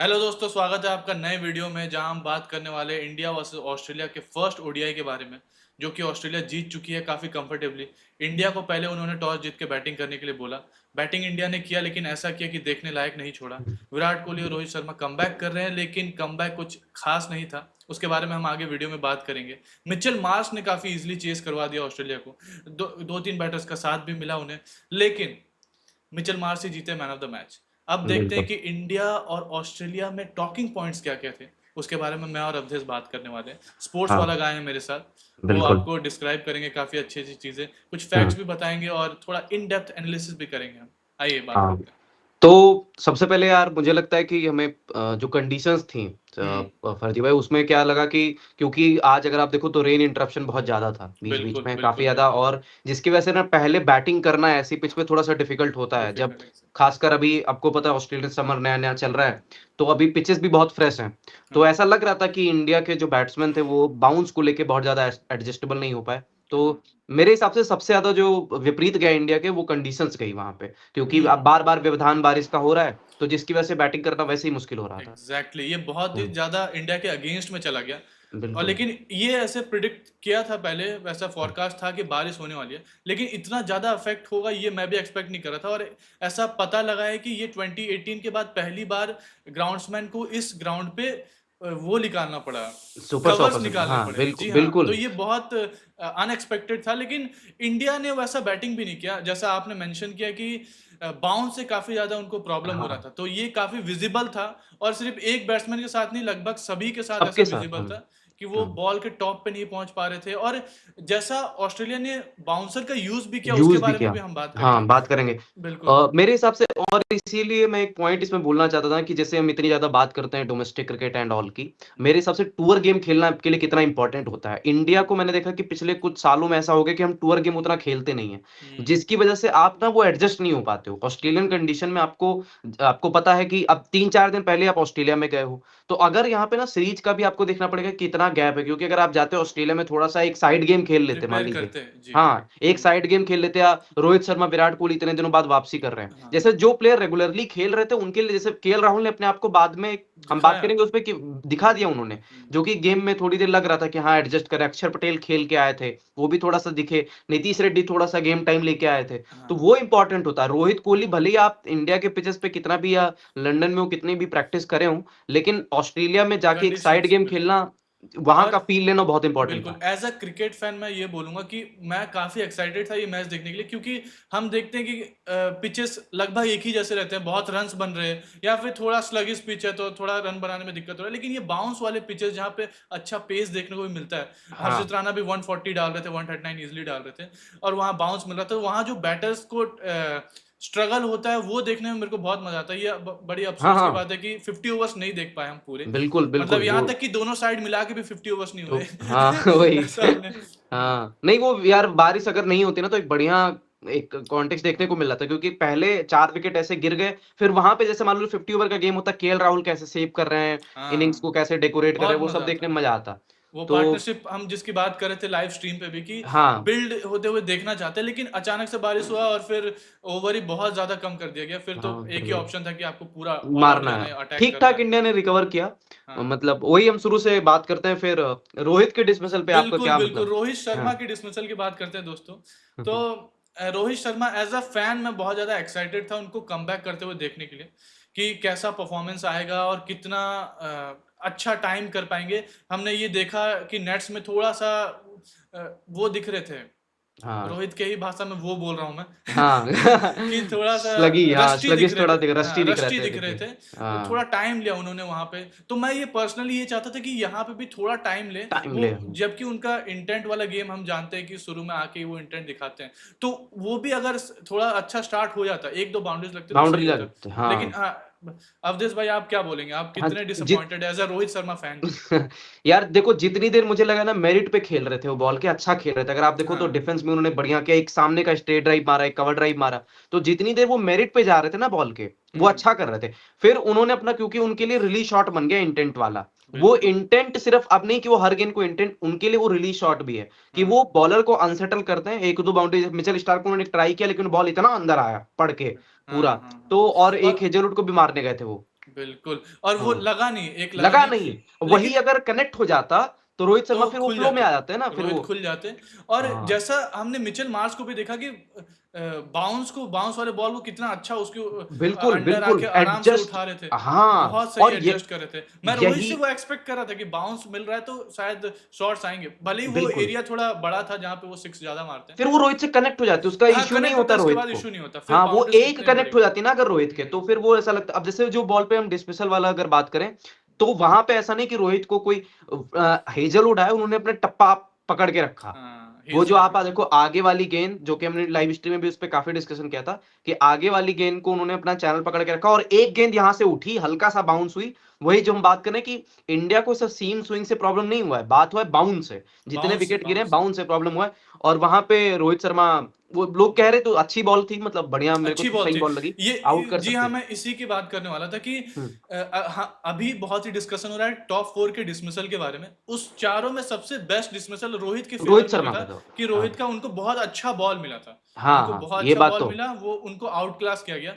Hello दोस्तों, स्वागत है आपका नए वीडियो में जहां हम बात करने वाले हैं इंडिया वर्सेस ऑस्ट्रेलिया के फर्स्ट ओडीआई के बारे में, जो कि ऑस्ट्रेलिया जीत चुकी है काफ़ी कंफर्टेबली। इंडिया को पहले उन्होंने टॉस जीत के बैटिंग करने के लिए बोला। बैटिंग इंडिया ने किया, लेकिन ऐसा किया कि देखने लायक नहीं छोड़ा। विराट कोहली और रोहित शर्मा कमबैक कर रहे हैं, लेकिन कमबैक कुछ खास नहीं था। उसके बारे में हम आगे वीडियो में बात करेंगे। मिचेल मार्श ने काफ़ी इजीली चेस करवा दिया ऑस्ट्रेलिया को। दो तीन बैटर्स का साथ भी मिला उन्हें, लेकिन मिचेल मार्श ही जीते मैन ऑफ द मैच। अब देखते हैं बिल्कुल। कि इंडिया और ऑस्ट्रेलिया में टॉकिंग पॉइंट्स क्या क्या थे। उसके बारे में मैं और अवधेश बात करने वाले हैं। स्पोर्ट्स हाँ, वाला गाय है मेरे साथ। वो बिल्कुल। आपको डिस्क्राइब करेंगे काफ़ी अच्छी अच्छी चीज़ें, कुछ हुँ, फैक्ट्स भी बताएंगे और थोड़ा इन डेप्थ एनालिसिस भी करेंगे हम। आइए बात हाँ। करते हैं। तो सबसे पहले यार मुझे लगता है कि हमें जो कंडीशंस थी हम्म। फर्जी भाई उसमें क्या लगा कि क्योंकि आज अगर आप देखो तो रेन इंटरप्शन बहुत ज़्यादा था बीच-बीच बिल्कुल में काफ़ी बिल्कुल ज़्यादा बिल्कुल। और जिसकी वजह से ना पहले बैटिंग करना ऐसी पिच पे थोड़ा-सा डिफ़िकल्ट होता है। जब डिफिकल्ट। ख़ासकर अभी आपको पता है ऑस्ट्रेलियन समर नया-नया चल रहा है, तो अभी पिचेज़ भी बहुत फ्रेश हैं। तो हाँ ऐसा लग रहा था कि इंडिया के जो बैट्समैन थे वो बाउंस को लेके बहुत ज़्यादा एडजस्टेबल नहीं हो पाए। हाँ। तो मेरे हिसाब से सबसे ज़्यादा जो विपरीत गया इंडिया के वो कंडीशंस गई वहाँ पे। क्योंकि अब हम्म। बार-बार व्यवधान बारिश का हो रहा है, तो जिसकी वजह से बैटिंग करना वैसे ही मुश्किल हो रहा था। एग्जैक्टली ये बहुत ही हुँ, ज़्यादा इंडिया के अगेंस्ट में चला गया। और बिल्कुल। लेकिन ये ऐसे प्रिडिक्ट किया था पहले, वैसा फोरकास्ट था कि बारिश होने वाली है, लेकिन इतना ज़्यादा अफेक्ट होगा ये मैं भी एक्सपेक्ट नहीं कर रहा था। और ऐसा पता लगा है कि ये 2018 के बाद पहली बार ग्राउंड्समैन को इस ग्राउंड पे वो निकालना पड़ा, सुपर कवर्स सॉकर्स निकालने हाँ, पड़े। जी हाँ, तो बिल्कुल। ये बहुत अनएक्सपेक्टेड था। लेकिन इंडिया ने वैसा बैटिंग भी नहीं किया जैसा आपने मेंशन किया कि बाउंस से काफ़ी ज़्यादा उनको प्रॉब्लम हो रहा हाँ, था, तो ये काफ़ी विजिबल था। और सिर्फ एक बैट्समैन के साथ नहीं, लगभग सभी के साथ ऐसा सबके साथ। विजिबल हुँ, था कि वो हुँ। बॉल के टॉप पे नहीं पहुंच पा रहे थे। और जैसा ऑस्ट्रेलिया ने बाउंसर का यूज भी किया, उसके यूज़ भी बारे में किया। भी हम बात करेंगे। हाँ, बात करेंगे। बिल्कुल। मेरे हिसाब से और इसीलिए मैं एक पॉइंट इसमें बोलना चाहता था कि जैसे हम इतनी ज़्यादा बात करते हैं डोमेस्टिक क्रिकेट एंड ऑल की, हम्म। मेरे हिसाब से टूर गेम खेलना आपके लिए कितना इम्पोर्टेंट होता है। इंडिया को मैंने देखा कि पिछले कुछ सालों में ऐसा हो गया कि हम टूर गेम उतना खेलते नहीं हैं, हम्म। जिसकी वजह से आप ना वो एडजस्ट नहीं हो पाते हो। ऑस्ट्रेलियन कंडीशन में आपको आपको पता है कि अब 3-4 दिन पहले आप ऑस्ट्रेलिया में गए हो, तो अगर यहाँ पे ना सीरीज़ का भी आपको देखना पड़ेगा कितना गैप है क्योंकि अगर आप जाते हो ऑस्ट्रेलिया में थोड़ा-सा एक साइड गेम खेल लेते मान प्रिपेयर लीजिए करते हैं जी। हाँ, एक हम्म। साइड गेम खेल लेते या रोहित शर्मा, विराट कोहली इतने दिनों बाद वापसी कर रहे हैं। हाँ। जैसे जो प्लेयर रेगुलरली खेल रहे थे उनके लिए जैसे केएल राहुल ने अपने आप को बाद में हम बात दिखाया। करेंगे उसपे कि दिखा दिया उन्होंने, हम्म। जो कि गेम में थोड़ी देर लग रहा था कि हाँ, एडजस्ट करें। अक्षर पटेल खेल के आए थे, वो भी थोड़ा-सा दिखे। नीतीश रेड्डी थोड़ा-सा गेम टाइम लेके आए थे, तो हाँ। वो इम्पोर्टेंट होता है। रोहित कोहली भले ही आप इंडिया के पिचेज़ पे कितना भी या लंदन में वो कितनी भी प्रैक्टिस करे हों, लेकिन ऑस्ट्रेलिया में जाके एक साइड कंडीशंस गेम बिल्कुल। खेलना, वहाँ और का फ़ील लेना बहुत इम्पोर्टेंट बिल्कुल, था। एज़ अ क्रिकेट फैन मैं ये बोलूँगा कि मैं काफ़ी एक्साइटेड था ये मैच देखने के लिए, क्योंकि हम देखते हैं कि पिचेस लगभग एक ही जैसे रहते हैं, बहुत रन्स बन रहे हैं, या फिर थोड़ा स्लगिश पिच है तो थोड़ा रन बनाने में दिक्कत हो रहा है। लेकिन ये बाउंस वाले पिचेस जहाँ पे अच्छा पेस देखने को भी मिलता है। हाँ, हर्षित राणा भी 140 डाल रहे थे, 139 ईज़िली डाल रहे थे, और वहाँ बाउंस मिल रहा था। वहाँ जो बैटर्स को स्ट्रगल होता है वो देखने में मेरे को बहुत मज़ा आता है। ये बड़ी हाँ, अफ़सोस की हाँ। बात है कि 50 ओवर्स नहीं देख पाए हम पूरे। बिल्कुल, मतलब बिल्कुल, यहाँ वो तक कि दोनों साइड मिला के भी 50 ओवर्स नहीं तो हुए। हाँ, वही ऐसा हमने हाँ, नहीं वो यार बारिश अगर नहीं होती ना तो एक बढ़िया एक कॉन्टेक्स्ट देखने को मिल रहा था क्योंकि पहले 4 विकेट ऐसे गिर गए, फिर वहाँ पे जैसे मान लो 50 ओवर का गेम होता है, केएल राहुल कैसे सेव कर रहे हैं, इनिंग्स को हाँ, कैसे डेकोरेट कर रहे बहुत हैं, वो मज़ा सब आता देखने है। में मज़ा आता। वो तो पार्टनरशिप हम जिसकी बात कर रहे थे लाइव स्ट्रीम पे भी, कि हाँ, बिल्ड होते हुए देखना चाहते हैं, लेकिन अचानक से बारिश हुआ और फिर ओवर ही बहुत ज़्यादा कम कर दिया गया। फिर तो हाँ, एक ही ऑप्शन था कि आपको पूरा ऑल आउट मारना जाना है। है, अटैक करना ठीक-ठाक है। इंडिया ने रिकवर किया। हाँ। मतलब वही हम शुरू से बात करते हैं फिर रोहित के डिसमिसल पे आपका बिल्कुल, क्या बिल्कुल। मतलब रोहित शर्मा हाँ। की डिसमिसल की बात करते हैं दोस्तों। तो Rohit Sharma as a fan मैं बहुत ज़्यादा एक्साइटेड था उनको कमबैक करते हुए देखने के लिए, कि कैसा परफॉर्मेंस आएगा और कितना अच्छा टाइम कर पाएँगे। हमने ये देखा कि नेट्स में थोड़ा-सा वो दिख रहे थे। हाँ, रोहित के ही भाषा में वो बोल रहा हूँ मैं। हाँ। कि थोड़ा-सा स्लगी हाँ, रस्टी दिख स्लगिश रहे थे। थोड़ा दिख रस्टी हाँ, दिख रहे रस्टी थे दिख रहे देखिए। थे। थोड़ा हाँ, टाइम लिया उन्होंने वहाँ पे। तो मैं ये पर्सनली ये चाहता था कि यहाँ पे भी थोड़ा टाइम लें टाइम वो, ले जबकि उनका इंटेंट वाला गेम हम जानते हैं कि शुरू में आके ही वो इंटेंट दिखाते हैं। तो वो भी अगर थोड़ा अच्छा स्टार्ट हो जाता, 1-2 बाउंड्रीज़ लगते तो सही बाउंड्री होता। लगते लेकिन हाँ, अवधेश भाई आप क्या बोलेंगे? आप हाँ, कितने जित disappointed as a Rohit Sharma fan? यार देखो जितनी देर मुझे लगा ना मेरिट पे खेल रहे थे वो बॉल के अच्छा खेल रहे थे। अगर आप देखो तो हाँ। डिफेंस में उन्होंने बढ़िया किया, एक सामने का स्ट्रेट ड्राइव मारा, एक कवर ड्राइव मारा। तो जितनी देर वो मेरिट पे जा रहे थे ना बॉल के, वो हुँ, अच्छा कर रहे थे। फिर उन्होंने अपना क्योंकि उनके लिए रिलीज़ शॉट बन गया इंटेंट वाला। वो बिल्कुल। इंटेंट सिर्फ अब नहीं कि वो हर गेंद को इंटेंट उनके लिए वो रिलीज़ शॉट भी है, कि हाँ। वो बॉलर को अनसेटल करते हैं। 1-2 बाउंड्री मिचेल स्टार्क को उन्होंने ट्राई किया लेकिन बॉल इतना अंदर आया पड़ के हाँ, पूरा। हाँ, हाँ। तो और एक और हेजलवुड को भी मारने गए थे वो। बिल्कुल, और वो हाँ, लगा नहीं, एक लगा लगा नहीं, नहीं। वही लेकिन अगर कनेक्ट हो जाता, तो रोहित शर्मा तो फिर वो खुल फ्लो में जाते, आ जाते हैं ना, फिर रोहित वो। खुल जाते। और हाँ, जैसा हमने मिचेल मार्श को भी देखा कि बाउंस वाले बॉल को कितना अच्छा उसके बिल्कुल, अंडर बिल्कुल आके आराम से एडजस्ट। उठा रहे थे। हाँ, बहुत सही और एडजस्ट कर रहे थे। मैं रोहित यही से वो एक्सपेक्ट कर रहा था कि बाउंस मिल रहा है तो शायद शॉट्स आएँगे। भले ही वो बिल्कुल। एरिया थोड़ा बड़ा था जहाँ पे वो 6 ज़्यादा मारते हैं। फिर वो रोहित से कनेक्ट हो जाती है, उसका हाँ, इश्यू नहीं कनेक्ट होता होता है, इसके रोहित बाद को। इश्यू नहीं होता। फिर हाँ, वो बाउंड्रीज़ एक कितनी भी कनेक्ट बड़ी हो हो। जाती है ना अगर रोहित के, तो हुँ, फिर वो ऐसा लगता है। अब जैसे जो बॉल पे हम डिस्मिसल वाला अगर बात करें, तो वहाँ पे ऐसा नहीं कि रोहित को कोई हेज़लवुड आया, उन्होंने अपना टप्पा पकड़ के रखा। हाँ, वो जो आप हेज़लवुड। देखो आगे वाली गेंद, जो कि हमने लाइव स्ट्रीम में भी उस पे काफ़ी डिस्कशन किया था, कि आगे वाली गेंद को उन्होंने अपना चैनल पकड़ के रखा और एक गेंद यहाँ से उठी, हल्का-सा बाउंस हुई। वही जो हम बात कर रहे हैं कि इंडिया को सिर्फ सीम स्विंग से प्रॉब्लम नहीं हुआ है, बात हुआ है बाउंस से। जितने विकेट गिरे हैं, बाउंस से। बाउंस से प्रॉब्लम हुआ है। और वहाँ पे रोहित शर्मा, वो लोग कह रहे तो अच्छी बॉल थी, मतलब बढ़िया, मेरे को अच्छी तो बॉल सही थी। बॉल लगी, आउट ये कर जी हाँ, सकते। मैं इसी की बात करने वाला था कि हुँ, हाँ, अभी बहुत ही डिस्कशन हो रहा है टॉप 4 के डिसमिसल के बारे में। उस चारों में सबसे बेस्ट डिसमिसल रोहित के फेवर रोहित में शर्मा लगा का था। कि हाँ, रोहित का उनको बहुत अच्छा बॉल मिला था। हाँ, उनको हाँ, बहुत ये अच्छा बात बॉल तो मिला, वो उनको आउट क्लास किया गया।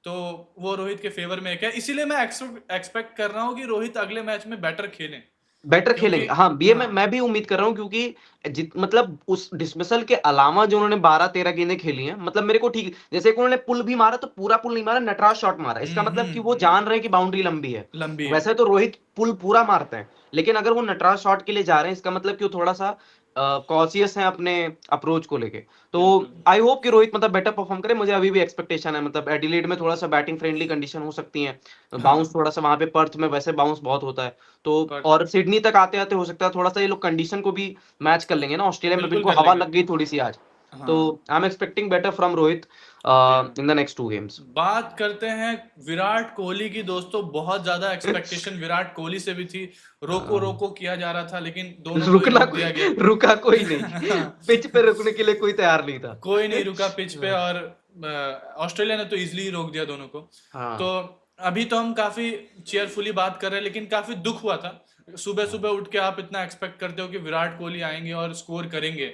तो वो रोहित के फेवर में एक है। इसीलिए मैं एक्सपेक्ट कर रहा हूँ कि रोहित अगले मैच में बेटर खेलें। बेटर क्योंकि खेलेंगे। हाँ, ये हाँ, मैं भी उम्मीद कर रहा हूँ, क्योंकि मतलब उस डिसमिसल के अलावा जो उन्होंने 12-13 गेंदें खेली हैं, मतलब मेरे को ठीक, जैसे कि उन्होंने पुल भी मारा, तो पूरा पुल नहीं मारा, नटराज शॉट मारा। इसका मतलब कि वो जान रहे हैं कि बाउंड्री लंबी है। लंबी है। वैसे तो रोहित पुल पूरा मारते हैं, लेकिन अगर वो नटराज शॉट के लिए जा रहे हैं, इसका मतलब कि वो थोड़ा-सा कॉशियस हैं अपने अप्रोच को लेके। तो बिल्कुल। आई होप कि रोहित मतलब बेटर परफॉर्म करे। मुझे अभी भी एक्सपेक्टेशन है, मतलब एडिलेड में थोड़ा-सा बैटिंग फ्रेंडली कंडीशन हो सकती है। बाउंस हाँ, थोड़ा-सा वहाँ पे पर्थ में वैसे बाउंस बहुत होता है। तो पर और सिडनी तक आते-आते हो सकता है थोड़ा-सा ये लोग कंडीशन को भी मैच कर लेंगे ना। ऑस्ट्रेलिया में भी बिल्कुल इनको कर हवा लेंगे। लग गई थोड़ी-सी आज। तो हाँ, I am expecting better from Rohit ji हाँ। In the next 2 games. बात करते हैं विराट कोहली की। दोस्तों, बहुत ज्यादा एक्सपेक्टेशन विराट कोहली से भी थी। रोको अ, रोको किया जा रहा था, लेकिन दोनों को ही रुकना रोक दिया कोई गया। रुका कोई नहीं। पिच पे रुकने के लिए कोई तैयार नहीं था। कोई नहीं रुका पिच पे, हाँ, और ऑस्ट्रेलिया ने तो इजीली रोक दिया दोनों को। तो हाँ, अभी तो हम काफी चेयरफुली बात कर रहे हैं, लेकिन काफी दुख हुआ था। सुबह हाँ, सुबह उठ के आप इतना एक्सपेक्ट करते हो कि विराट कोहली आएंगे और स्कोर करेंगे,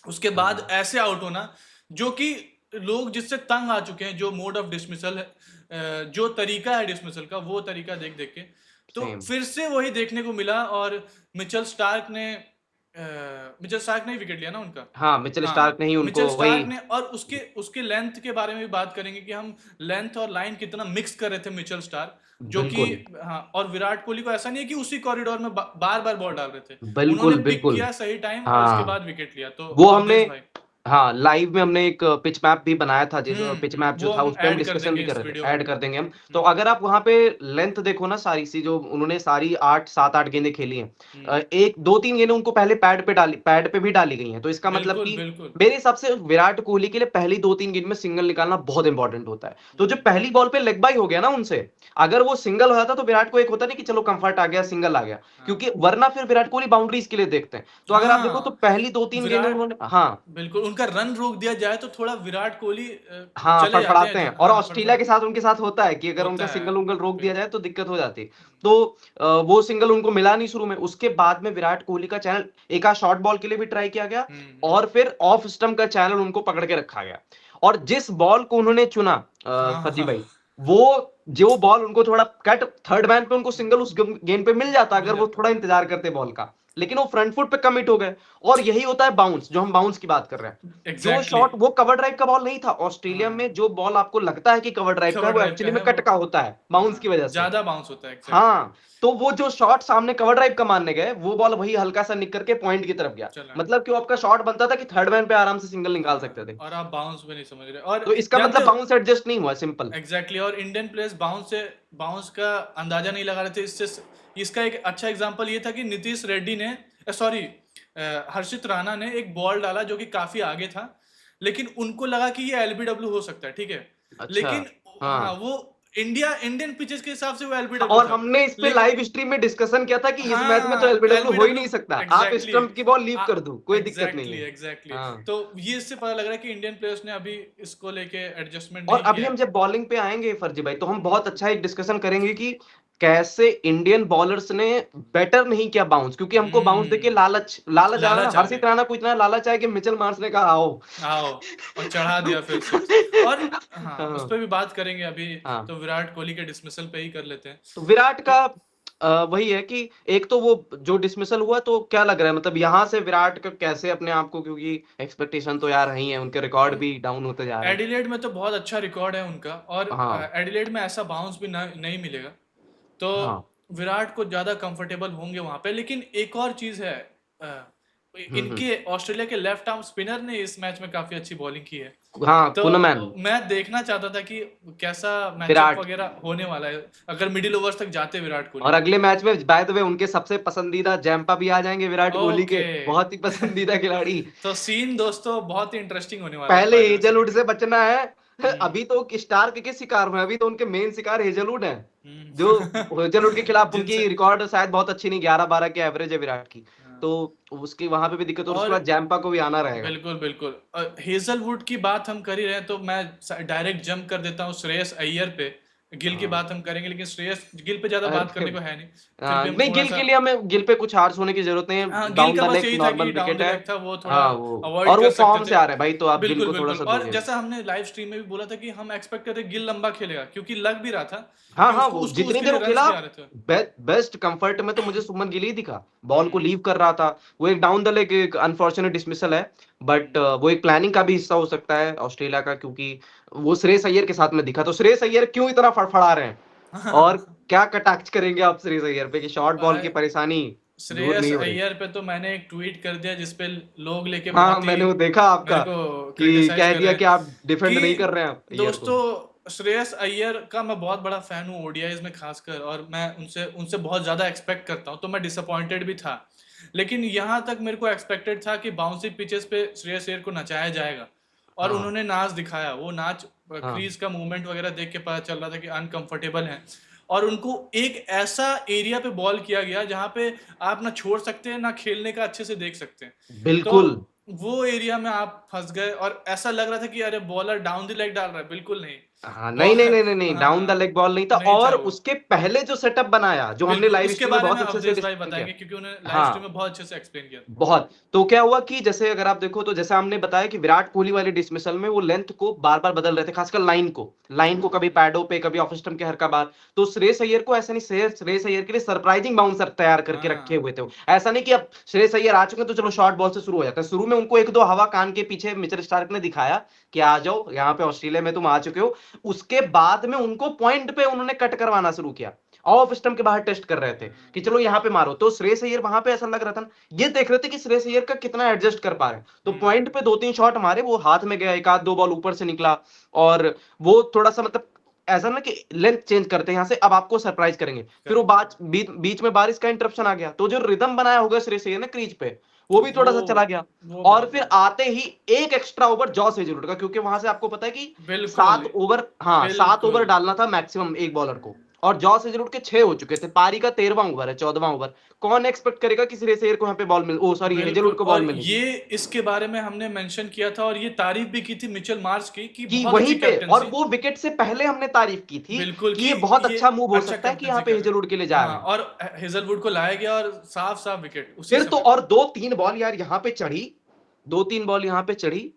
उसके बाद हाँ, ऐसे आउट होना, जो कि लोग जिससे तंग आ चुके हैं, जो मोड ऑफ डिसमिसल है, जो तरीका है डिसमिसल का, वो तरीका देख देख के, तो सेम। फिर से वही देखने को मिला। और मिचेल स्टार्क ने ही विकेट लिया ना उनका। हाँ, मिचेल हाँ, स्टार्क ने ही मिचेल उनको वही। स्टार्क ने। और उसके उसके लेंथ के बारे में भी बात करेंगे कि हम लेंथ और लाइन कितना मिक्स कर रहे थे मिचेल स्टार्क, जो कि बिल्कुल, हाँ। और विराट कोहली को ऐसा नहीं है कि उसी कॉरिडोर में बार बार बॉल डाल रहे थे। उन्होंने बिल्कुल, पिक बिल्कुल। किया सही टाइम और उसके हाँ। बाद विकेट लिया। तो वो हमने अवधेश भाई। हाँ, लाइव में हमने एक पिच मैप भी बनाया था, जिस पिच मैप जो वो था हम उस पे हम ऐड कर डिस्कशन भी देंगे कर इस रहे थे, वीडियो में। ऐड कर देंगे हम। तो अगर आप वहाँ पे लेंथ देखो ना, सारी सी जो उन्होंने सारी 8 7-8 गेंदें खेली हैं। हम्म, 1 2-3 गेंदें उनको पहले पैड पे भी डाली गई हैं। तो इसका मतलब बिल्कुल कि बिल्कुल। मेरे हिसाब से विराट कोहली के लिए पहली 2-3 गेंद में सिंगल निकालना बहुत इंपॉर्टेंट होता है। तो जो हम्म, पहली बॉल पे लेग बाय हो गया ना उनसे, अगर वो सिंगल हो जाता तो विराट को एक होता नहीं कि चलो कम्फर्ट आ गया, सिंगल आ गया। हाँ क्योंकि वरना फिर विराट कोहली बाउंड्रीज के लिए देखते हैं। तो अगर आप देखो तो हाँ। पहली 2-3 गेंदें विराट, उन्होंने हाँ, बिल्कुल उनका रन रोक दिया जाए तो थोड़ा विराट कोहली हाँ, चले जाते फड़फड़ाते हैं। हैं। और हाँ, ऑस्ट्रेलिया के फटफड़ाते साथ उनके साथ होता है कि अगर होता उनका है। सिंगल-उंगल रोक दिया जाए बिल्कुल। तो दिक्कत हो जाती है। तो वो सिंगल उनको मिला नहीं शुरू में। उसके बाद में विराट कोहली का चैनल एक आध शॉर्ट बॉल के लिए भी ट्राई किया गया, हम्म। और फिर ऑफ स्टंप का चैनल उनको पकड़ के रखा गया। और जिस बॉल को उन्होंने चुना हाँ फर्जी हाँ, भाई, वो जो बॉल उनको थोड़ा कट थर्ड मैन पे उनको सिंगल उस गेंद पे मिल जाता मिल अगर वो जाता। थोड़ा इंतजार करते बॉल का। लेकिन वो फ्रंट फुट पे कमिट हो गए। और यही होता है बाउंस, जो हम बाउंस की बात कर रहे हैं। जो एग्जैक्टली शॉट वो कवर ड्राइव का बॉल नहीं था। ऑस्ट्रेलिया हाँ, में जो बॉल आपको लगता है कि कवर ड्राइव का है, कवर वो ड्राइव का एक्चुअली में है वो। कट का होता है, बाउंस की हाँ, वजह से। ज्यादा बाउंस होता है, एग्जैक्टली। हाँ, तो वो जो शॉट सामने कवर ड्राइव का मारने गए, वो बॉल वही हल्का-सा निक करके पॉइंट की तरफ गया। चला गया। मतलब कि वो आपका शॉट बनता था कि थर्ड मैन पे आराम से सिंगल निकाल सकते हाँ, थे। और आप बाउंस भी नहीं समझ रहे। और तो इसका जानते मतलब हो, बाउंस एडजस्ट नहीं हुआ, सिंपल। एग्जैक्टली। और इंडियन प्लेयर्स बाउंस का अंदाजा नहीं लगा रहे थे। इसका एक अच्छा एग्जांपल ये था कि नीतीश रेड्डी ने, सॉरी, हर्षित राणा ने एक बॉल डाला जो कि काफी आगे था, लेकिन उनको लगा कि ये एलबीडब्ल्यू हो सकता है, ठीक है। अच्छा, लेकिन हाँ, हाँ। वो इंडियन पिचेस के हिसाब से वो एलबीडब्ल्यू और था, हमने इस पे लेकिन लाइव स्ट्रीम में डिस्कशन किया था कि इस मैच में तो हाँ, एलबीडब्ल्यू हो ही एलबीडब्ल्यू, नहीं सकता। आप एग्जैक्टली। स्टंप की बॉल लीव कर दो, कोई दिक्कत नहीं एग्जैक्टली है। एग्जैक्टली। हाँ। तो ये इससे पता लग रहा है कि इंडियन प्लेयर्स ने अभी इसको लेके एडजस्टमेंट और नहीं अभी किया हम है। जब बॉलिंग पे आएँगे फर्जी भाई, तो हम बहुत अच्छा एक डिस्कशन करेंगे कि कैसे इंडियन बॉलर्स ने बेटर नहीं किया बाउंस, क्योंकि हमको बाउंस देके लालच लालच आ रहा ना, लालच आ गई। हर्षित राणा को इतना लालच आया कि मिचेल मार्श ने कहा आओ। आओ, और चढ़ा दिया फिर 6। और हाँ, उस हाँ, पे भी बात करेंगे अभी। हाँ। तो विराट कोहली के डिसमिसल पे ही कर लेते हैं। तो विराट तो का वही है कि एक तो वो जो डिसमिसल हुआ, तो क्या लग रहा है मतलब यहाँ से विराट का कैसे अपने आप को, क्योंकि एक्सपेक्टेशन तो यार रही है, उनके रिकॉर्ड भी डाउन होते जा रहे हैं। एडिलेड में तो बहुत अच्छा रिकॉर्ड है उनका, और हाँ, एडिलेड में ऐसा बाउंस भी नहीं मिलेगा। तो हाँ। विराट को ज़्यादा कंफर्टेबल होंगे वहां पे। लेकिन एक और चीज़ है, हम्म। इनके ऑस्ट्रेलिया के लेफ्ट आर्म स्पिनर ने इस मैच में काफ़ी अच्छी बॉलिंग की है। हाँ, तो कुनमैन। मैं देखना चाहता था कि कैसा मैचअप विराट। वगैरह होने वाला है अगर मिडिल ओवर्स तक जाते विराट कोहली और तो। अगले मैच में बाय द वे उनके सबसे पसंदीदा जैम्पा भी आ जाएंगे, विराट कोहली के ओके। बहुत ही पसंदीदा खिलाड़ी। तो सीन दोस्तों बहुत ही इंटरेस्टिंग होने वाला है पहले by the way Hazlewood second. से बचना है। हम्म। अभी तो स्टार्क के शिकार हुए, अभी तो उनके मेन शिकार हेजलवुड है। जो हम्म। हेजलवुड के खिलाफ जिनसे उनकी रिकॉर्ड शायद बहुत अच्छी नहीं, 11-12 की एवरेज है विराट की। हाँ। तो उसकी वहां पे भी दिक्कत, और उसके और बाद जैम्पा को भी आना रहेगा। बिल्कुल बिल्कुल, हेजलवुड की बात हम कर ही रहे हैं तो मैं डायरेक्ट जंप कर देता हूँ श्रेयस अय्यर पे। गिल की हाँ। बात हम करेंगे, लेकिन श्रेयस गिल पे ज्यादा बात अरे, करने को है नहीं। फिर भी हम नहीं, थोड़ा गिल सा, के लिए हमें गिल पे कुछ हार्श होने की जरूरत नहीं हाँ, है, गिल डाउन का द बस लेग यही था कि नॉर्मल डाउन विकेट द है। लेग था, वो थोड़ा हाँ, वो अवॉइड और वो कर सकते फॉर्म थे। से आ रहे हैं भाई, तो आप गिल बिल्कुल को थोड़ा बिल्कुल, सा और दोगे। जैसा हमने लाइव स्ट्रीम में भी बोला था कि हम एक्सपेक्ट करते गिल लंबा खेलेगा, क्योंकि लग भी रहा था हाँ, कि हाँ, उसको वो उसको जितनी उसके देर लिए वो रन्स खेला, भी आ रहे थे। बेस्ट कंफर्ट में तो मुझे सुमन गिल ही दिखा। बॉल को हम्म। लीव कर रहा था। वो एक डाउन द लेग एक अनफॉर्चुनेट डिसमिसल है, बट हम्म। वो एक प्लानिंग का भी हिस्सा हो सकता है ऑस्ट्रेलिया का, क्योंकि वो श्रेयस अय्यर के साथ में दिखा। तो श्रेयस अय्यर क्यों इतना फड़फड़ा रहे हैं, और क्या कटाक्ष करेंगे आप श्रेयस अय्यर पे कि शॉर्ट बॉल की भाई, परेशानी दूर श्रेयस नहीं हो रही। अय्यर पे तो मैंने एक ट्वीट कर दिया जिसपे लोग लेके हाँ, बहुत ही मैंने वो देखा आपका, मेरे को कि क्रिटिसाइज कह कर दिया रहे कि हैं आप डिफेंड नहीं कर कि रहे हैं आप अय्यर को। दोस्तों, श्रेयस अय्यर का मैं बहुत बड़ा फैन हूँ ओडीआईज में खासकर, और मैं उनसे उनसे बहुत ज़्यादा एक्सपेक्ट करता हूँ, तो मैं डिसअपॉइंटेड भी था। लेकिन यहाँ तक मेरे को एक्सपेक्टेड था कि बाउंसी पिचेस पे श्रेयस अय्यर को नचाया जाएगा, और हाँ, उन्होंने नाच दिखाया। वो नाच, हाँ, क्रीज का मूवमेंट वगैरह देख के पता चल रहा था कि अनकंफर्टेबल हैं। और उनको एक ऐसा एरिया पे बॉल किया गया जहाँ पे आप ना छोड़ सकते हैं ना खेलने का अच्छे से देख सकते हैं। तो बिल्कुल। वो एरिया में आप फंस गए, और ऐसा लग रहा था कि अरे बॉलर डाउन द लेग डाल रहा है, बिल्कुल नहीं। हाँ, नहीं, बॉल नहीं, नहीं, नहीं, नहीं, डाउन द हाँ, लेग बॉल नहीं था, नहीं था और वो। उसके पहले जो सेटअप बनाया, जो हमने बिल्कुल, लाइव उसके स्ट्रीम में बारे में बहुत अच्छे से अवधेश भाई डिस्कशन किया। बताएंगे, क्योंकि उन्होंने लाइव स्ट्रीम हाँ, में बहुत अच्छे से एक्सप्लेन किया था। बहुत। तो क्या हुआ कि जैसे अगर आप देखो, तो जैसे हमने बताया कि विराट कोहली वाले डिसमिसल में वो लेंथ को बार बार बदल रहे थे, खासकर लाइन को कभी पैडो पे, कभी ऑफ स्टंप के हर का बार। तो श्रेयस अय्यर को ऐसा नहीं, श्रेयस अय्यर के लिए सरप्राइजिंग बाउंसर तैयार करके रखे हाँ। हुए थे वो। ऐसा नहीं कि अब श्रेयस अय्यर आ चुके हैं तो चलो शॉर्ट बॉल से शुरू हो जाता है। शुरू में उनको एक दो हवा कान के पीछे मिचेल स्टार्क ने दिखाया कि आ जाओ यहाँ पे, ऑस्ट्रेलिया में तुम आ चुके हो। उसके बाद में उनको पॉइंट पे उन्होंने कट करवाना शुरू किया, ऑफ स्टंप के बाहर टेस्ट कर रहे थे कि चलो यहाँ पे मारो। तो श्रेयस अय्यर वहां पे ऐसा लग रहा था, ये देख रहे थे कि श्रेयस अय्यर का कितना एडजस्ट कर पा रहे हैं। तो हम्म। पॉइंट पे 2-3 शॉट मारे, वो हाथ में गया, एक आध दो बॉल ऊपर से निकला। और वो थोड़ा सा मतलब ऐसा ना कि लेंथ चेंज करते हैं यहाँ से, अब आपको सरप्राइज करेंगे। फिर वो करेक्ट। बीच में बारिश का इंटरप्शन आ गया, तो जो रिदम बनाया होगा श्रेयस अय्यर ने क्रीज पे, वो भी वो थोड़ा सा चला गया। वो और बहुत फिर बड़ा। आते ही एक एक्स्ट्रा ओवर जॉस हेजलवुड का, क्योंकि वहां से आपको पता है कि बिल्कुल 7 ओवर बिल्कुल। डालना था मैक्सिमम एक बॉलर को। और जॉस हेजलवुड के 6 हो चुके थे, पारी का 13वां ओवर है, 14वां ओवर। कौन एक्सपेक्ट करेगा कि श्रेयस अय्यर को यहाँ पे बॉल मिल, ओ सॉरी, हेजलवुड बिल्कुल, को और बॉल मिलेगी। ये इसके बारे में हमने मेंशन किया था, और ये तारीफ भी की थी मिचेल मार्श की कि कि बहुत वहीं अच्छी पे, और कैप्टेंसी। वो विकेट से पहले हमने तारीफ की थी बिल्कुल, कि कि ये बहुत ये अच्छा मूव हो अच्छा सकता है कि यहाँ कैप्टेंसी पे कर रहे हैं। हेजलवुड के लिए जा रहे हाँ, हैं। और हेजलवुड को लाया गया, और साफ साफ विकेट उसी फिर तो, समय पे। और 2-3 बॉल यार यहाँ पे चढ़ी, 2-3 बॉल यहाँ पे चढ़ी,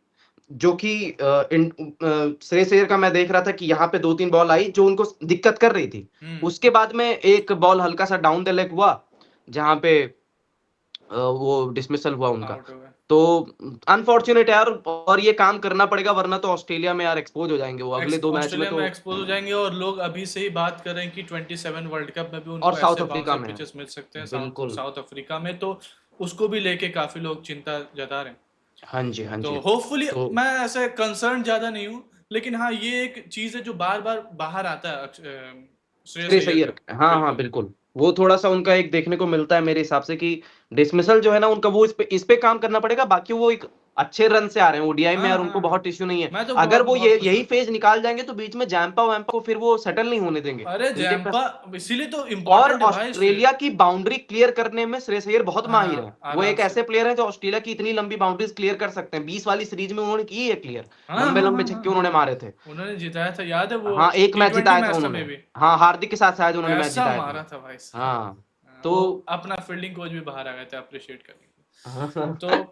जो कि श्रेयस अय्यर का मैं देख रहा था कि यहाँ पे 2-3 बॉल आई जो उनको दिक्कत कर रही थी। हम्म। उसके बाद में एक बॉल हल्का सा डाउन द लेग हुआ, जहां पे वो डिसमिसल हुआ उनका। आउट हो गए। तो अनफॉर्चुनेट यार, और ये काम करना पड़ेगा, वरना तो ऑस्ट्रेलिया में यार एक्सपोज हो जाएंगे वो अगले 2 मैच में ऑस्ट्रेलिया तो। में एक्सपोज हो जाएंगे, और लोग अभी से ही बात कर रहे हैं कि 27 वर्ल्ड कप में भी और उनको साउथ ऐसे अफ्रीका बाउंसर में है। पिचेस मिल सकते हैं साउथ बिल्कुल। साउथ अफ्रीका में। तो उसको भी लेके काफी लोग चिंता जता रहे हैं। हाँ जी, हाँ तो जी। होपफुली, तो मैं ऐसे कंसर्न ज्यादा नहीं हूँ, लेकिन हाँ, ये एक चीज है जो बार बार बाहर आता है श्रेयस श्रेयस अय्यर अय्यर, का। हाँ, हाँ, बिल्कुल। बिल्कुल। वो थोड़ा सा उनका एक देखने को मिलता है मेरे हिसाब से कि डिसमिसल जो है ना उनका, वो इस पे काम करना पड़ेगा। बाकी वो एक अच्छे रन से आ रहे हैं ओडीआई में, हाँ और उनको हाँ हाँ, बहुत इश्यू नहीं है। मैं तो अगर बहुत वो बहुत ये खुश यही हूँ। फेज निकाल जाएंगे तो बीच में जैम्पा वैम्पा को फिर वो सेटल नहीं होने देंगे। अरे इनके पास, जैम्पा इसीलिए तो और इम्पोर्टेंट है भाई इससे। ऑस्ट्रेलिया की बाउंड्री क्लियर करने में श्रेयस अय्यर बहुत माहिर है। हाँ वो आराम एक से। ऐसे प्लेयर हैं जो ऑस्ट्रेलिया की इतनी लंबी बाउंड्रीज क्लियर कर सकते हैं। 20 वाली सीरीज में उन्होंने की है क्लियर, हाँ लंबे हाँ लंबे हाँ हाँ छक्के उन्होंने हाँ, मारे थे। उन्होंने जिताया था, याद है वो हाँ, एक मैच T20 जिताया था मैच था उन्होंने। मे भी। हाँ, हार्दिक के साथ शायद उन्होंने मैच कैसा जिताया मारा था। था भाई साहब। हाँ, हाँ, तो वो अपना फील्डिंग कोच भी बाहर आ गए थे अप्रिशिएट करने के लिए। तो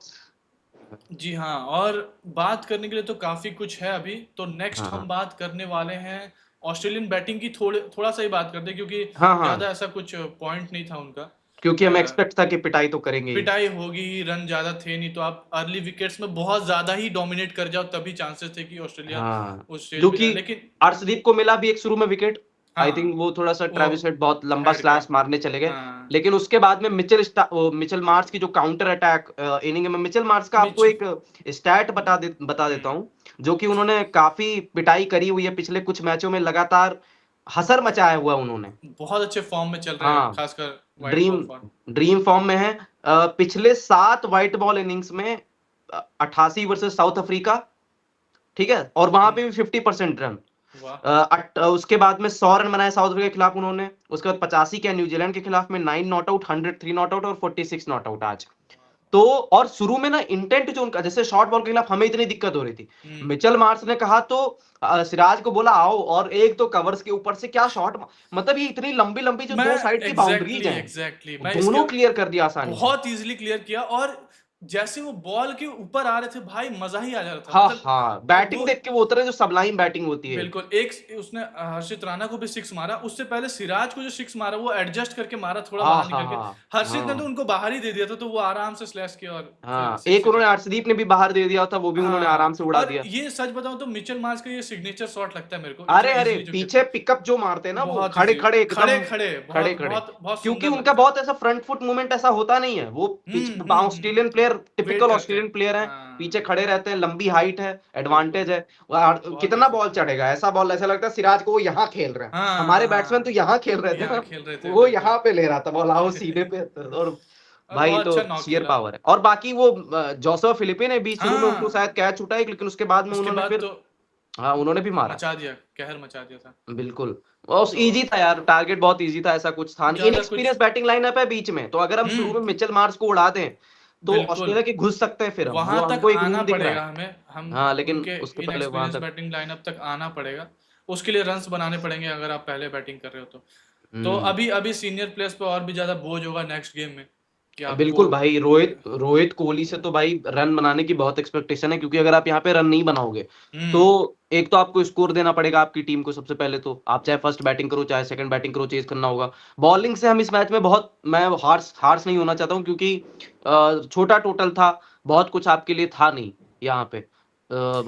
जी हाँ, और बात करने के लिए तो काफी कुछ है अभी। तो नेक्स्ट हाँ हम बात करने वाले हैं ऑस्ट्रेलियन बैटिंग की। थोड़ा सा ही बात करते हैं क्योंकि हाँ हाँ, ज्यादा ऐसा कुछ पॉइंट नहीं था उनका। क्योंकि हमें एक्सपेक्ट था कि पिटाई तो करेंगे ही। पिटाई होगी ही, रन ज्यादा थे नहीं, तो आप अर्ली विकेट्स में बहुत ज्यादा ही डोमिनेट कर जाओ तभी चांसेस थे कि ऑस्ट्रेलिया हाँ, उस स्टेज जो पे कि जाए, लेकिन अर्शदीप को मिला भी एक शुरू में विकेट। आई हाँ थिंक वो थोड़ा सा वो ट्रेविस हेड बहुत लंबा हेड का। स्लैश मारने चले गए। हाँ लेकिन उसके बाद में मिचेल मार्श की जो काउंटर अटैक इनिंग में, मिचेल मार्श का आपको मिच एक स्टैट बता देता हूँ, जो कि उन्होंने काफी पिटाई करी हुई है पिछले कुछ मैचों में, लगातार हसर मचाया हुआ उन्होंने। बहुत अच्छे फॉर्म में चल रहे हैं, हाँ, खासकर white dream ball form. Dream form में है। पिछले 7 व्हाइट बॉल इनिंग्स में 88 वर्सेस साउथ अफ्रीका, ठीक है, और वहां पे भी 50% रन। वाह। उसके बाद में 100 रन बनाए साउथ अफ्रीका के खिलाफ उन्होंने। उसके बाद 85 के न्यूजीलैंड के खिलाफ में 9 नॉट आउट, 103 नॉट आउट और 46 नॉट आउट आज। तो और शुरू में ना इंटेंट जो उनका, जैसे शॉर्ट बॉल के खिलाफ हमें इतनी दिक्कत हो रही थी, हम्म। मिचेल मार्श ने कहा तो सिराज को बोला आओ, और एक तो कवर्स के ऊपर से क्या शॉट, मतलब ये इतनी लंबी लंबी जो मैं दो साइड की बाउंड्रीज हैं, मैं इसके दोनों क्लियर कर दिया आसानी से। बहुत इजीली क्लियर किया। और जैसे वो बॉल के ऊपर आ रहे थे भाई, मजा ही आ जा रहा था, हाँ मतलब हाँ, बैटिंग वो देख के वो उतरे जो सबलाइन बैटिंग होती है। बिल्कुल। एक उसने हर्षित राणा को भी सिक्स मारा, उससे पहले सिराज को जो सिक्स मारा वो एडजस्ट करके मारा, थोड़ा हाँ बाहर हाँ निकल के। हाँ हर्षित ने तो हाँ उनको बाहर ही दे दिया था, तो वो आराम से स्लैश किया और फिर हाँ, सिक्स एक हिट। उन्होंने अर्शदीप ने भी बाहर दे दिया था, वो भी उन्होंने आराम हाँ, से उड़ा और दिया। ये सच बताऊं तो मिचेल मार्श का ये सिग्नेचर शॉट लगता है मेरे को, अरे इतना अरे, इजीली जो पीछे किया। पिकअप जो मारते हैं ना वो बहुत खड़े इजी, खड़े खड़े एकदम, खड़े, खड़े बहुत खड़े, बहुत बहुत क्योंकि सुंदर उनका लगता है। बहुत ऐसा फ्रंट फुट मूवमेंट ऐसा होता नहीं है। वो ऑस्ट्रेलियन प्लेयर, वेट टिपिकल करते हैं। ऑस्ट्रेलियन प्लेयर है, हाँ पीछे खड़े रहते हैं, लंबी हाइट है, बिल्कुल, एडवांटेज है। और बहुत कितना इजी। बॉल चढ़ेगा, ऐसा बॉल ऐसा लगता है सिराज को वो यहाँ खेल रहे हैं। हमारे हाँ बैट्समैन तो हाँ, यहाँ खेल रहे थे यहाँ ना, खेल रहे थे वो बिल्कुल। यहाँ पे ले रहा था बॉल, आओ सीधे पे। और और भाई बहुत तो अच्छा नॉक शेयर खेला। पावर है। और बाकी वो जोसफ फिलिपे ने भी शुरू में उनको हाँ, शायद कैच छूटा एक, लेकिन उसके बाद में उसके उन्होंने बाद फिर, तो हाँ, उन्होंने भी मारा। मचा दिया, कहर मचा दिया था। बिल्कुल, बस तो इजी था यार, टारगेट बहुत इजी था, ऐसा कुछ था नहीं। ज्यादा कुछ। इनएक्सपीरियंस बैटिंग लाइनअप है बीच में, तो अगर हम शुरू में हम्म। मिचेल मार्श को उड़ा दें तो बिल्कुल, ऑस्ट्रेलिया के घुस सकते हैं, फिर हम, वहां वो तक हमको एक आना रूम दिख रहा पड़ेगा है। हमें, हम हाँ, लेकिन उनके उसके पहले वहां इनएक्सपीरियंस तक। बैटिंग लाइनअप तक आना पड़ेगा। उसके लिए रन्स बनाने पड़ेंगे अगर आप पहले बैटिंग कर रहे हो तो हम्म, अभी अभी सीनियर प्लेयर्स पे और भी ज्यादा बोझ होगा नेक्स्ट गेम में कि आपको। बिल्कुल भाई, रोहित रोहित कोहली से तो भाई रन बनाने की बहुत एक्सपेक्टेशन है, क्योंकि अगर आप यहाँ पे रन नहीं बनाओगे तो हम्म। एक तो आपको स्कोर देना पड़ेगा आपकी टीम को। सबसे पहले तो आप चाहे फर्स्ट बैटिंग करो चाहे सेकंड बैटिंग करो, चेज करना होगा। बॉलिंग से हम इस मैच में बहुत, मैं हार्श हार्श नहीं होना चाहता हूँ, क्योंकि छोटा टोटल था, बहुत कुछ आपके लिए था नहीं यहाँ पे।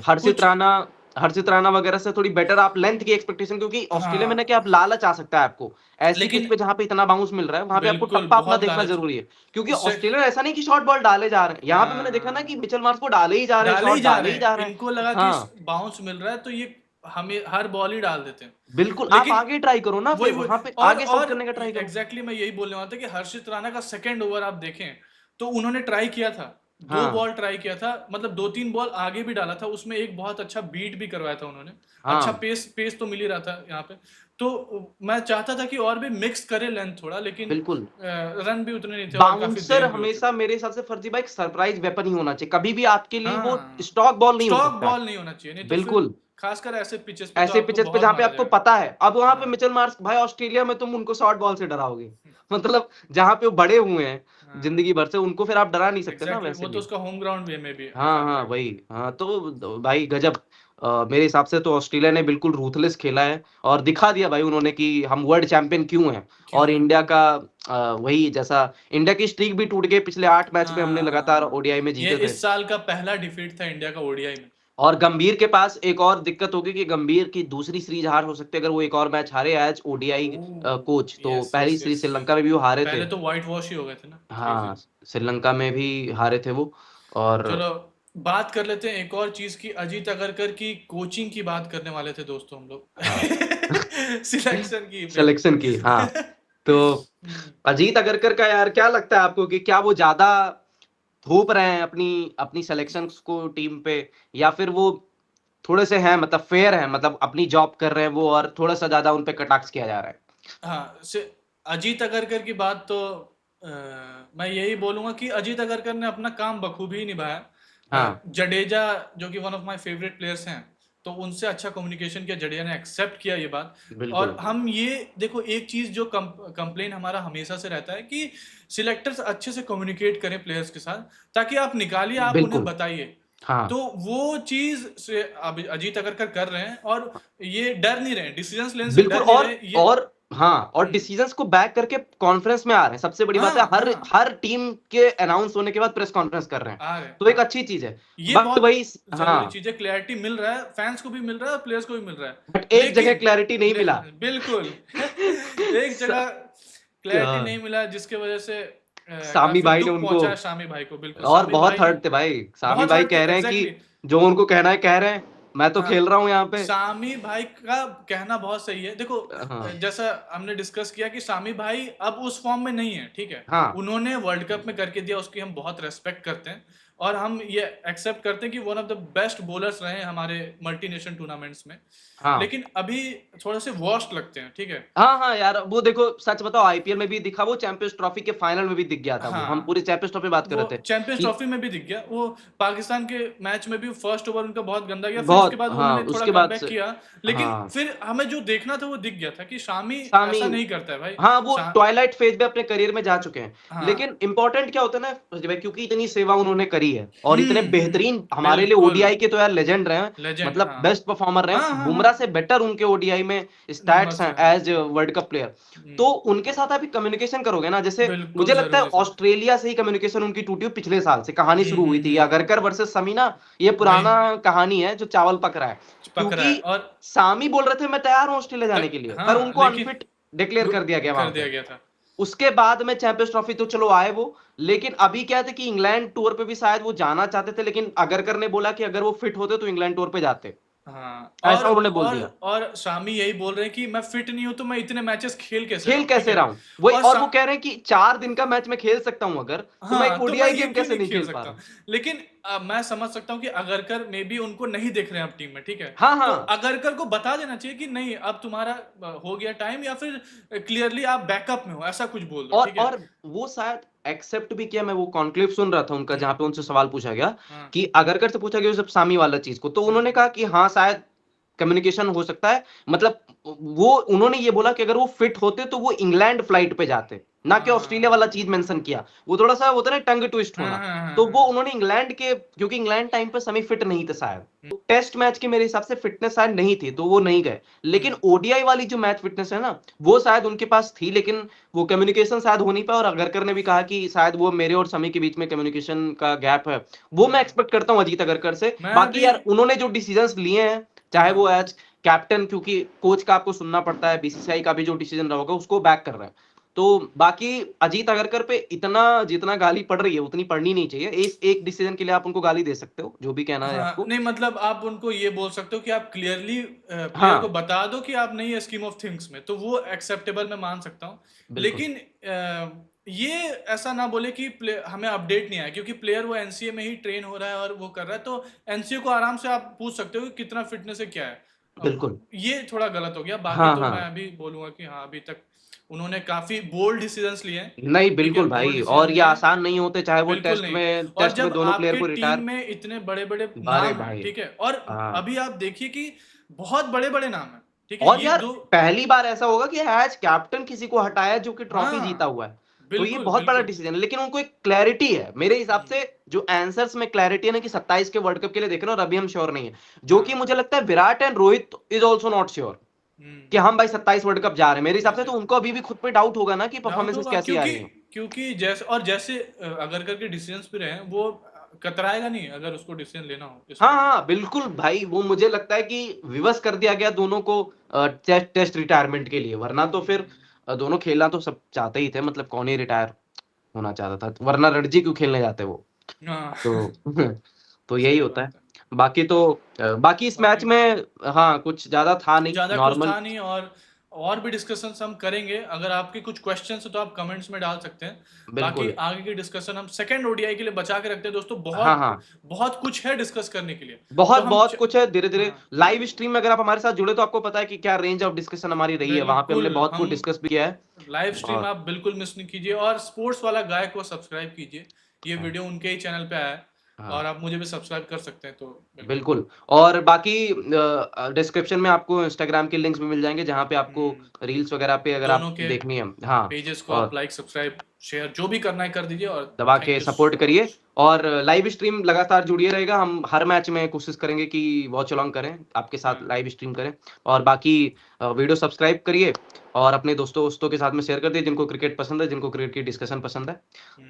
हर्षित कुछ। राणा, हर्षित राणा वगैरह से थोड़ी बेटर आप लेंथ की एक्सपेक्टेशन, क्योंकि ऑस्ट्रेलिया में ना हाँ, क्या आप लालच आ सकता है आपको, ऐसी पिच लेकिन पे जहां पे इतना बाउंस मिल रहा है वहां पे आपको बिल्कुल टप्पा अपना बहुत देखना लालच। जरूरी है। क्योंकि उससे ऑस्ट्रेलिया ऐसा नहीं कि शॉर्ट बॉल डाले जा रहे हैं, यहाँ पे मैंने देखा ना कि हाँ, मिचेल मार्श को डाले ही जा रहे हैं, डाले ही शॉट जा डाले रहे ही जा हैं, रहे हैं। इनको लगा कि हाँ, बाउंस मिल रहा है तो ये हमें हर बॉल ही डाल देते हैं। बिल्कुल, आप लेकिन आगे ट्राई करो ना, वही फिर वही वहां पे आगे शॉट और करने का ट्राई करो। एग्जैक्टली मैं यही बोलने वाला था कि हर्षित राणा का सेकंड ओवर आप देखें तो उन्होंने ट्राई किया था, दो हाँ बॉल ट्राई किया था, मतलब दो तीन बॉल आगे भी डाला था, उसमें एक बहुत अच्छा बीट भी करवाया था उन्होंने। अच्छा हाँ, पेस पेस तो मिल ही रहा था यहाँ पे। तो मैं चाहता था कि और भी मिक्स करे लेंथ थोड़ा, लेकिन बिल्कुल। रन भी उतने नहीं थे और काफी बाउंसर देर भी हो हमेशा चुकी। मेरे हिसाब से फर्जी भाई एक सरप्राइज वेपन ही होना चाहिए, कभी भी आपके लिए वो हाँ, स्टॉक बॉल नहीं हो स्टॉक सकता है। बॉल नहीं होना चाहिए, नहीं तो फिर बिल्कुल, खासकर ऐसे पिचेस पे तो ऐसे आपको पिचेस पे बहुत जहां पे मारा आपको जाएगा। पता है, अब वहां पे हाँ मिचेल मार्श भाई, ऑस्ट्रेलिया में तुम उनको शॉर्ट बॉल से डराओगे, मतलब जहां पे वो बड़े हुए हैं हाँ, जिंदगी भर से, उनको फिर आप डरा नहीं सकते ना एग्जैक्टली वैसे वो तो भी। उसका होम ग्राउंड भी में भी हाँ साथ हाँ, रहेगा। वही, हाँ, तो भाई गजब। मेरे हिसाब से तो ऑस्ट्रेलिया ने बिल्कुल रूथलेस खेला है, और दिखा दिया भाई उन्होंने कि हम वर्ल्ड चैंपियन क्यों हैं। क्यों और है। इंडिया का वही, जैसा इंडिया की स्ट्रीक भी टूट गई, पिछले 8 मैच में हमने लगातार हाँ, ओडीआई में ये जीते थे। इस साल का पहला डिफीट था इंडिया का ओडीआई में। और गंभीर के पास एक और दिक्कत होगी कि गंभीर की दूसरी सीरीज हार हो सकती है अगर वो एक और मैच हारे एज ओडीआई कोच। तो यस पहली यस सीरीज यस। श्रीलंका में भी वो हारे थे। पहले तो व्हाइट वॉश ही हो गए थे ना, 3-0। हाँ, श्रीलंका में भी हारे थे वो। और चलो बात कर लेते हैं एक और चीज की, अजीत अगरकर की कोचिंग की बात करने वाले थे दोस्तों हम हाँ, लोग सिलेक्शन की मेन। सिलेक्शन की, हाँ। तो अजीत अगरकर का यार क्या लगता है आपको कि क्या वो ज्यादा थोप रहे हैं अपनी सिलेक्शंस को टीम पे, या फिर वो थोड़े से हैं मतलब फेयर हैं, मतलब अपनी जॉब कर रहे हैं वो, और थोड़ा-सा ज़्यादा उन पे कटाक्ष किया जा रहा है? हाँ, से अजीत अगरकर की बात तो मैं यही बोलूँगा कि अजीत अगरकर ने अपना काम बखूबी निभाया। हाँ, जडेजा जो कि one of my favourite players हैं, तो उनसे अच्छा कम्युनिकेशन किया, जडेजा ने एक्सेप्ट किया ये बात। और बिल्कुल। हम ये देखो, एक चीज़ जो कंप्लेन हमारा हमेशा से रहता है कि सिलेक्टर्स अच्छे से कम्युनिकेट करें प्लेयर्स के साथ, ताकि आप निकालिए, आप उन्हें बिल्कुल, बताइए। हाँ। तो वो चीज़ से अब अजीत अगरकर कर रहे हैं, और ये डर नहीं रहे हैं, डिसीजंस लेने से बिल्कुल, डर नहीं रहे हैं, ये और हाँ, और हुँ। डिसीजंस को बैक करके कॉन्फ्रेंस में आ रहे हैं। सबसे बड़ी बात है, हाँ, हर हाँ, हर टीम के अनाउंस होने के बाद प्रेस कॉन्फ्रेंस कर रहे हैं। आ रहे हैं, तो एक हाँ। अच्छी चीज़ है। ये बट बहुत वही स ज़रूरी हाँ, चीज़ है, क्लैरिटी मिल रहा है, फैन्स को भी मिल रहा है और प्लेयर्स को भी मिल रहा है। बट एक जगह लेकिन क्लैरिटी नहीं मिला। बिल्कुल एक स जगह क्लैरिटी क नहीं मिला, जिसके वजह से सामी काफ़ी भाई ने दुःख उनको, पहुँचा है शामी भाई को, बिल्कुल, और शामी बहुत भाई हर्ट थे भाई। सामी बहुत भाई हर्ट थे, कह रहे हैं कि एग्ज़ैक्टली। जो उनको कहना है कह रहे हैं, मैं तो खेल हाँ, रहा हूँ यहाँ पे। शामी भाई का कहना बहुत सही है। देखो, हाँ, जैसा हमने डिस्कस किया कि शामी भाई अब उस फॉर्म में नहीं है, ठीक है? हाँ, उन्होंने वर्ल्ड कप में करके दिया, उसकी हम बहुत रिस्पेक्ट करते हैं, और हम ये एक्सेप्ट करते हैं कि one of the best bowlers रहे हैं हमारे मल्टी नेशन टूर्नामेंट्स में। हाँ। लेकिन अभी थोड़े से वॉश्ड लगते हैं, ठीक है? हाँ, हाँ यार, वो देखो सच बताओ, आईपीएल में भी दिखा, वो चैंपियंस ट्रॉफी के फाइनल में भी दिख गया था वो। हम हाँ, पूरी चैंपियंस ट्रॉफी बात कर वो रहे थे चैंपियंस कि ट्रॉफी में भी दिख गया। वो पाकिस्तान के मैच में भी फर्स्ट ओवर उनका बहुत गंदा गया, फिर उसके बहुत, बाद हाँ, उन्होंने थोड़ा उसके बाद कमबैक से, किया। लेकिन हाँ, फिर हमें जो देखना था वो दिख गया था कि शामी सामी, ऐसा नहीं करता है भाई। हाँ, वो शा ट्वाइलाइट फेज़ में अपने करियर में जा चुके हैं। हाँ। लेकिन इम्पोर्टेंट क्या होता है ना, जब क्योंकि इतनी सेवा उन्होंने करी है और इतने बेहतरीन हमारे लिए बिल्कुल, ओडीआई के तो यार लेजेंड रहे हैं, लेजेंड, मतलब हाँ। बेस्ट परफॉर्मर रहे हाँ, हैं। हाँ, बुमराह हाँ, से बेटर उनके ओडीआई में स्टैट्स नंबर्स हैं हैं, हाँ। As world cup player. हुँ, तो उनके साथ आप कम्युनिकेशन करोगे ना, जैसे बिल्कुल मुझे लगता है ज़रूरी सर। ऑस्ट्रेलिया से ही कम्युनिकेशन उनकी टूटी हुई पिछले साल से, कहानी शुरू हुई थी। हुँ। अगरकर वर्सेस समी ना, ये वही पुराना कहानी है जो चावल पक रहा है। पक रहा है, क्योंकि और सामी बोल रहे थे मैं तैयार हूँ ऑस्ट्रेलिया क जाने के लिए, पर हाँ, उनको लेकिन अनफिट डिक्लेयर गु कर दिया गया वहाँ कर पे। दिया गया था। उसके बाद में चैंपियंस ट्रॉफी तो चलो आए वो, लेकिन अभी क्या था कि इंग्लैंड टूर पे भी शायद वो जाना चाहते थे, लेकिन अगरकर ने बोला कि अगर वो फिट होते तो इंग्लैंड टूर पे जाते। हाँ, ऐसा उन्होंने बोल दिया। और शामी यही बोल रहे हैं कि मैं फिट नहीं हूँ, तो मैं इतने मैचेस खेल कैसे रहा खेल हूँ, ठीक कैसे है? रहा हूँ? वही, और और शा वो कह रहे हैं कि 4 दिन का मैच मैं खेल सकता हूँ अगर, तो मैं एक हाँ, तो मैं ओडीआई ये गेम क्यों कैसे नहीं नहीं खेल खेल पा सकता? रहा हूँ? लेकिन मैं समझ सकता हूँ कि अगरकर मे बी उनको नहीं देख रहे हैं अब टीम में, ठीक है? हाँ, तो हाँ। अगरकर को बता देना चाहिए कि नहीं, अब तुम्हारा हो गया टाइम, या फिर क्लियरली आप बैकअप में हो, ऐसा कुछ बोल दो, ठीक है? और वो शायद एक्सेप्ट भी किया। मैं वो कॉन्क्लेव सुन रहा था उनका, हुँ, जहाँ पे उनसे सवाल पूछा गया हाँ, कि अगरकर से पूछा गया जब सामी वाला चीज़ को, तो हुँ, उन्होंने कहा कि हाँ, शायद कम्युनिकेशन हो सकता है। मतलब वो उन्होंने ये बोला कि अगर वो फिट होते तो वो इंग्लैंड फ्लाइट पे जाते, ना कि ऑस्ट्रेलिया वाला हाँ। चीज़ मेंशन किया। वो थोड़ा-सा होता है ना टंग ट्विस्ट हाँ, होना। हाँ, हाँ, तो वो हाँ। उन्होंने इंग्लैंड के, क्योंकि इंग्लैंड टाइम पे समी फिट नहीं थे शायद। हुँ, तो टेस्ट मैच की मेरे हिसाब से फिटनेस शायद नहीं थी, तो वो नहीं गए। लेकिन हुँ, ओडीआई वाली जो मैच फिटनेस है ना, वो शायद उनके पास थी, लेकिन वो कम्युनिकेशन शायद हो नहीं पाया, और अगरकर ने भी कहा कि शायद वो मेरे और समी के बीच में कम्युनिकेशन का गैप है। वो मैं हुँ। एक्सपेक्ट करता हूँ अजीत अगरकर से। मैं बाकी भी यार उन्होंने जो डिसीजंस लिए हैं, चाहे वो हाँ। एज़ कैप्टन, क्योंकि कोच का आपको सुनना पड़ता है, बीसीसीआई का भी जो डिसीजन रहा होगा उसको बैक कर रहे हैं। तो बाकी अजीत अगरकर पे इतना जितना गाली पड़ रही है उतनी पड़नी नहीं चाहिए। इस एक डिसीजन के लिए आप उनको गाली दे सकते हो, जो भी कहना है हाँ, आपको। नहीं, मतलब आप उनको ये बोल सकते हो कि आप क्लियरली प्लेयर को हाँ, बता दो कि आप नहीं है स्कीम ऑफ थिंग्स में, तो वो एक्सेप्टेबल मैं मान सकता हूँ। बिल्कुल। लेकिन ये ऐसा ना बोले कि हमें अपडेट नहीं आया, क्योंकि प्लेयर वो एनसीए में ही ट्रेन हो रहा है और वो कर रहा है, तो एनसीए को आराम से आप पूछ सकते हो कि कितना फिटनेस है, क्या है। अब बिल्कुल। ये थोड़ा गलत हो गया, बाकी हाँ, तो मैं हाँ। अभी बोलूँगा कि हाँ, अभी तक उन्होंने काफ़ी बोल्ड डिसीजंस लिए हैं, नहीं, ठीक है? बिल्कुल बोल्ड भाई, डिसीजन और ये लिए हैं। आसान नहीं होते, चाहे वो बिल्कुल नहीं। और टेस्ट में जब दोनों प्लेयर आपके को टीम रिटायर। में इतने बड़े-बड़े अरे नाम हैं, भाई! ठीक है? और हाँ। अभी आप देखिए कि बहुत बड़े-बड़े नाम हैं, ठीक है? और ये यार 2 पहली बार ऐसा होगा कि एज कैप्टन किसी को हटाया जो कि ट्रॉफी जीता हाँ, हुआ है। तो ये बिल्कुल, बहुत बड़ा बिल्कुल। डिसीजन है, लेकिन उनको एक क्लैरिटी है मेरे हिसाब हुँ, से। जो आंसर्स में क्लैरिटी है ना कि 27 के वर्ल्ड कप के लिए देख रहे हो और अभी हम श्योर नहीं है, जो कि हाँ। मुझे लगता है Virat and Rohit is also not sure हुँ, कि हम भाई 27 वर्ल्ड कप जा रहे हैं। मेरे हिसाब जी, से जी। तो उनको अभी भी खुद पे डाउट होगा ना कि डाउट परफॉर्मेंसेस होगा, कैसी आ क्योंकि रही हैं। क्योंकि जैसे अगरकर के डिसीजंस भी रहे हैं, वो कतराएगा नहीं अगर उसको डिसीजन लेना हो इस हाँ, वक़्त। हाँ, बिल्कुल भाई, वो मुझे लगता है कि विवश कर दिया गया दोनों को टेस्ट रिटायरमेंट के लिए, वरना तो हुँ, फिर दोनों खेलना तो सब चाहते ही थे, मतलब कौन ही रिटायर होना चाहता था, वरना रणजी क्यों खेलने जाते वो। हाँ। तो तो यही सही होता है। बात है। बाकी तो बाकी इस मैच बाकी में हाँ, कुछ ज़्यादा था नहीं, ज़्यादा कुछ नॉर्मल। था नहीं, और और भी डिस्कशंस हम करेंगे। अगर आपके कुछ क्वेश्चंस है तो आप कमेंट्स में डाल सकते हैं। बाकी बिल्कुल। आगे की डिस्कशन हम सेकंड ओडीआई के लिए बचा के रखते हैं दोस्तों। हाँ, बहुत हाँ। बहुत कुछ है डिस्कस करने के लिए। तो बहुत हम बहुत कुछ है, धीरे-धीरे हाँ, लाइव स्ट्रीम में अगर आप हमारे साथ जुड़े तो आपको पता है कि क्या रेंज ऑफ डिस्कशन हमारी रही है। वहाँ पे हमने बिल्कुल बहुत हम कुछ डिस्कस भी किया है। लाइव स्ट्रीम और आप बिल्कुल मिस नहीं कीजिए, और स्पोर्ट्स वाला गाय को सब्सक्राइब कीजिए। ये हाँ, वीडियो उनके ही चैनल पे आया है, हाँ। और आप मुझे भी सब्सक्राइब कर सकते हैं, तो बिल्कुल। बिल्कुल। और बाकी डिस्क्रिप्शन में आपको इंस्टाग्राम के लिंक्स भी मिल जाएँगे, जहाँ पे आपको हम्म, रील्स वगैरह पे अगर दोनों आप के देखनी है हाँ, पेजेस को आप और लाइक, सब्सक्राइब, शेयर जो भी करना है कर दीजिए, और दबा के थैंक यू सपोर्ट सो करिए। मच। और लाइव स्ट्रीम लगातार जुड़िए रहेगा। हम हर मैच में कोशिश करेंगे कि वॉच अलोंग करें, आपके साथ हाँ, लाइव स्ट्रीम करें। और बाकी वीडियो सब्सक्राइब करिए और अपने दोस्तों-वोस्तों के साथ में शेयर कर दिए, जिनको क्रिकेट पसंद है, जिनको क्रिकेट की डिस्कशन पसंद है।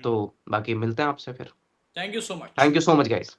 तो बाकी मिलते हैं आपसे फिर। Thank you so much. Thank you so much guys.